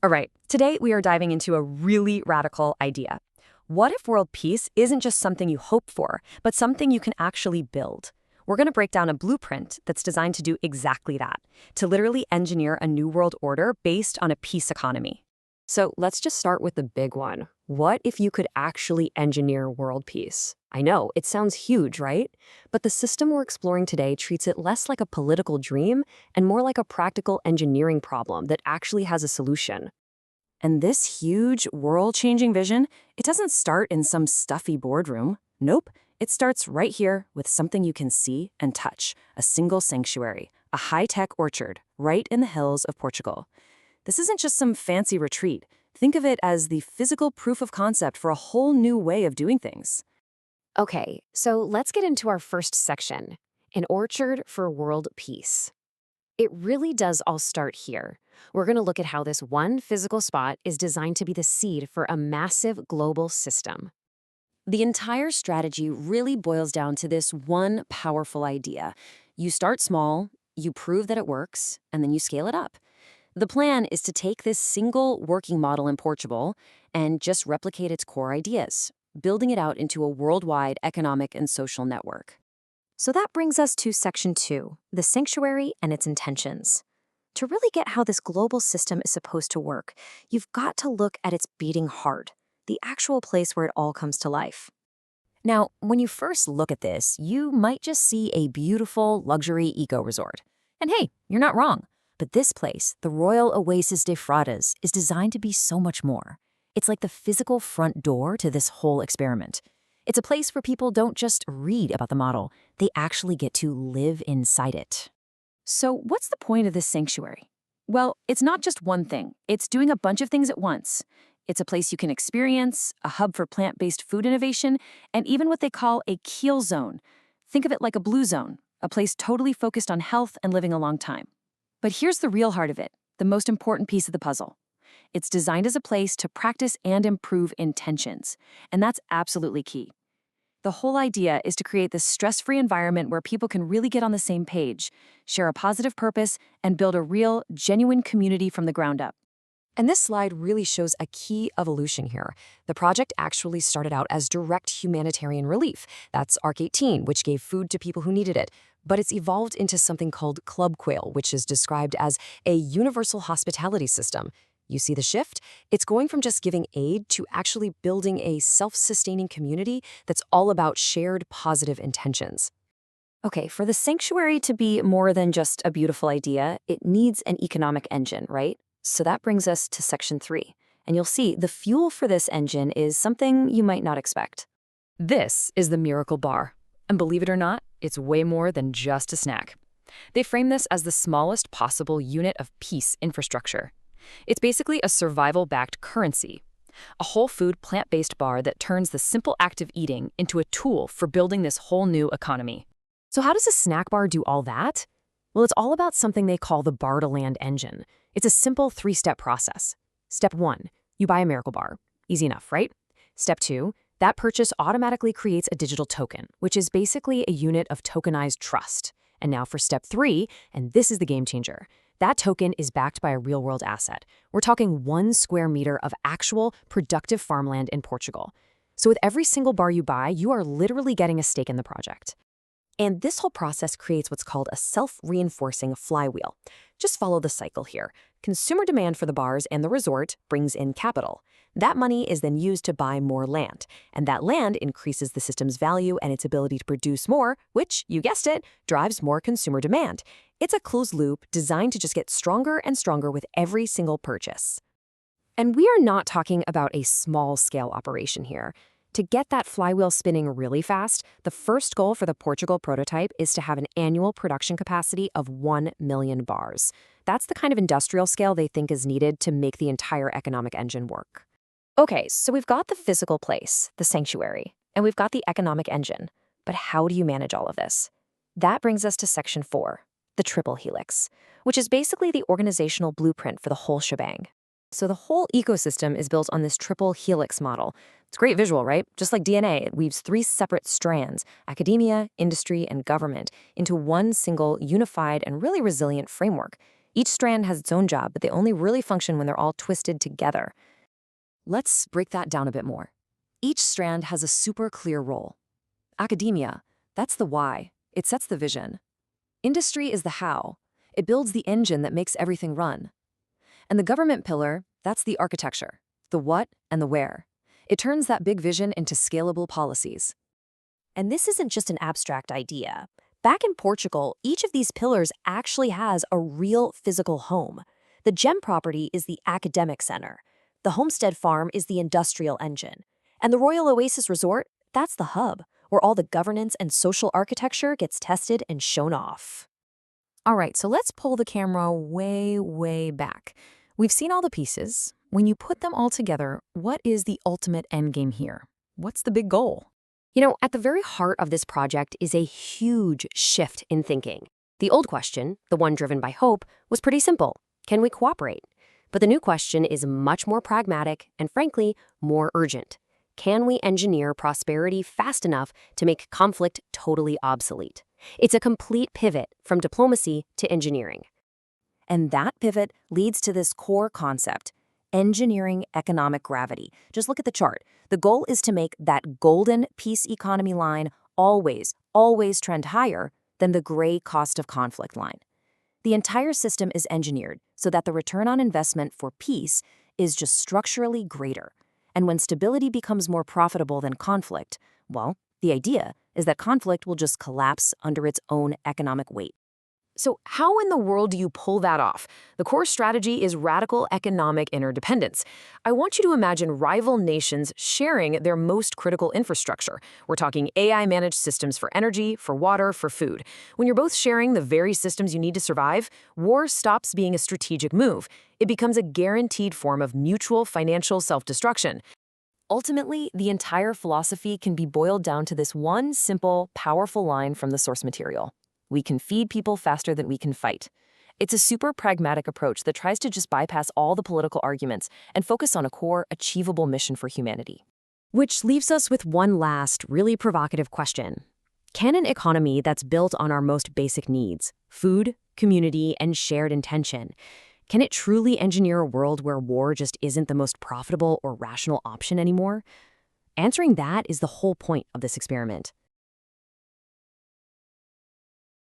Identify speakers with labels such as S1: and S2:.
S1: All right, today we are diving into a really radical idea. What if world peace isn't just something you hope for, but something you can actually build? We're going to break down a blueprint that's designed to do exactly that, to literally engineer a new world order based on a peace economy. So let's just start with the big one. What if you could actually engineer world peace? I know, it sounds huge, right? But the system we're exploring today treats it less like a political dream and more like a practical engineering problem that actually has a solution. And this huge, world-changing vision, it doesn't start in some stuffy boardroom. Nope, it starts right here with something you can see and touch, a single sanctuary, a high-tech orchard, right in the hills of Portugal. This isn't just some fancy retreat. Think of it as the physical proof of concept for a whole new way of doing things.
S2: Okay, so let's get into our first section, an orchard for world peace. It really does all start here. We're going to look at how this one physical spot is designed to be the seed for a massive global system. The entire strategy really boils down to this one powerful idea. You start small, you prove that it works, and then you scale it up. The plan is to take this single working model in Portugal and just replicate its core ideas, building it out into a worldwide economic and social network. So that brings us to Section 2, the sanctuary and its intentions. To really get how this global system is supposed to work, you've got to look at its beating heart, the actual place where it all comes to life. Now, when you first look at this, you might just see a beautiful luxury eco-resort. And hey, you're not wrong. But this place, the Royal Oasis de Frades, is designed to be so much more. It's like the physical front door to this whole experiment. It's a place where people don't just read about the model, they actually get to live inside it. So what's the point of this sanctuary? Well, it's not just one thing. It's doing a bunch of things at once. It's a place you can experience, a hub for plant-based food innovation, and even what they call a kill zone. Think of it like a blue zone, a place totally focused on health and living a long time. But here's the real heart of it, the most important piece of the puzzle. It's designed as a place to practice and improve intentions, and that's absolutely key. The whole idea is to create this stress-free environment where people can really get on the same page, share a positive purpose, and build a real, genuine community from the ground up. And this slide really shows a key evolution here. The project actually started out as direct humanitarian relief. That's ARQ18, which gave food to people who needed it. But it's evolved into something called Club Quail, which is described as a universal hospitality system. You see the shift? It's going from just giving aid to actually building a self-sustaining community that's all about shared positive intentions. Okay, for the sanctuary to be more than just a beautiful idea, it needs an economic engine, right? So that brings us to Section 3. And you'll see the fuel for this engine is something you might not expect.
S1: This is the Miracle Bar. And believe it or not, it's way more than just a snack. They frame this as the smallest possible unit of peace infrastructure. It's basically a survival-backed currency, a whole food, plant-based bar that turns the simple act of eating into a tool for building this whole new economy.
S2: So how does a snack bar do all that? Well, it's all about something they call the bar-to-land engine. It's a simple 3-step process. Step 1, you buy a Miracle Bar. Easy enough, right? Step 2, that purchase automatically creates a digital token, which is basically a unit of tokenized trust. And now for Step 3, and this is the game changer. That token is backed by a real-world asset. We're talking 1 square meter of actual, productive farmland in Portugal. So with every single bar you buy, you are literally getting a stake in the project. And this whole process creates what's called a self-reinforcing flywheel. Just follow the cycle here. Consumer demand for the bars and the resort brings in capital. That money is then used to buy more land, and that land increases the system's value and its ability to produce more, which, you guessed it, drives more consumer demand. It's a closed loop designed to just get stronger and stronger with every single purchase. And we are not talking about a small-scale operation here. To get that flywheel spinning really fast, the first goal for the Portugal prototype is to have an annual production capacity of 1 million bars. That's the kind of industrial scale they think is needed to make the entire economic engine work. Okay, so we've got the physical place, the sanctuary, and we've got the economic engine. But how do you manage all of this? That brings us to Section 4, the triple helix, which is basically the organizational blueprint for the whole shebang. So the whole ecosystem is built on this triple helix model. It's a great visual, right? Just like DNA, it weaves 3 separate strands, academia, industry, and government, into one single, unified, and really resilient framework.
S1: Each strand has its own job, but they only really function when they're all twisted together. Let's break that down a bit more. Each strand has a super clear role. Academia, that's the why. It sets the vision. Industry is the how. It builds the engine that makes everything run. And the government pillar, that's the architecture, the what and the where. It turns that big vision into scalable policies.
S2: And this isn't just an abstract idea. Back in Portugal, each of these pillars actually has a real physical home. The gem property is the academic center. The homestead farm is the industrial engine. And the Royal Oasis Resort, that's the hub, where all the governance and social architecture gets tested and shown off.
S1: All right, so let's pull the camera way, way back. We've seen all the pieces. When you put them all together, what is the ultimate endgame here? What's the big goal?
S2: At the very heart of this project is a huge shift in thinking. The old question, the one driven by hope, was pretty simple. Can we cooperate? But the new question is much more pragmatic and, frankly, more urgent. Can we engineer prosperity fast enough to make conflict totally obsolete? It's a complete pivot from diplomacy to engineering.
S1: And that pivot leads to this core concept, engineering economic gravity. Just look at the chart. The goal is to make that golden peace economy line always, always trend higher than the gray cost of conflict line. The entire system is engineered so that the return on investment for peace is just structurally greater. And when stability becomes more profitable than conflict, well, the idea is that conflict will just collapse under its own economic weight. So how in the world do you pull that off? The core strategy is radical economic interdependence. I want you to imagine rival nations sharing their most critical infrastructure. We're talking AI-managed systems for energy, for water, for food. When you're both sharing the very systems you need to survive, war stops being a strategic move. It becomes a guaranteed form of mutual financial self-destruction. Ultimately, the entire philosophy can be boiled down to this one simple, powerful line from the source material. We can feed people faster than we can fight. It's a super pragmatic approach that tries to just bypass all the political arguments and focus on a core, achievable mission for humanity. Which leaves us with one last, really provocative question. Can an economy that's built on our most basic needs, food, community, and shared intention, can it truly engineer a world where war just isn't the most profitable or rational option anymore? Answering that is the whole point of this experiment.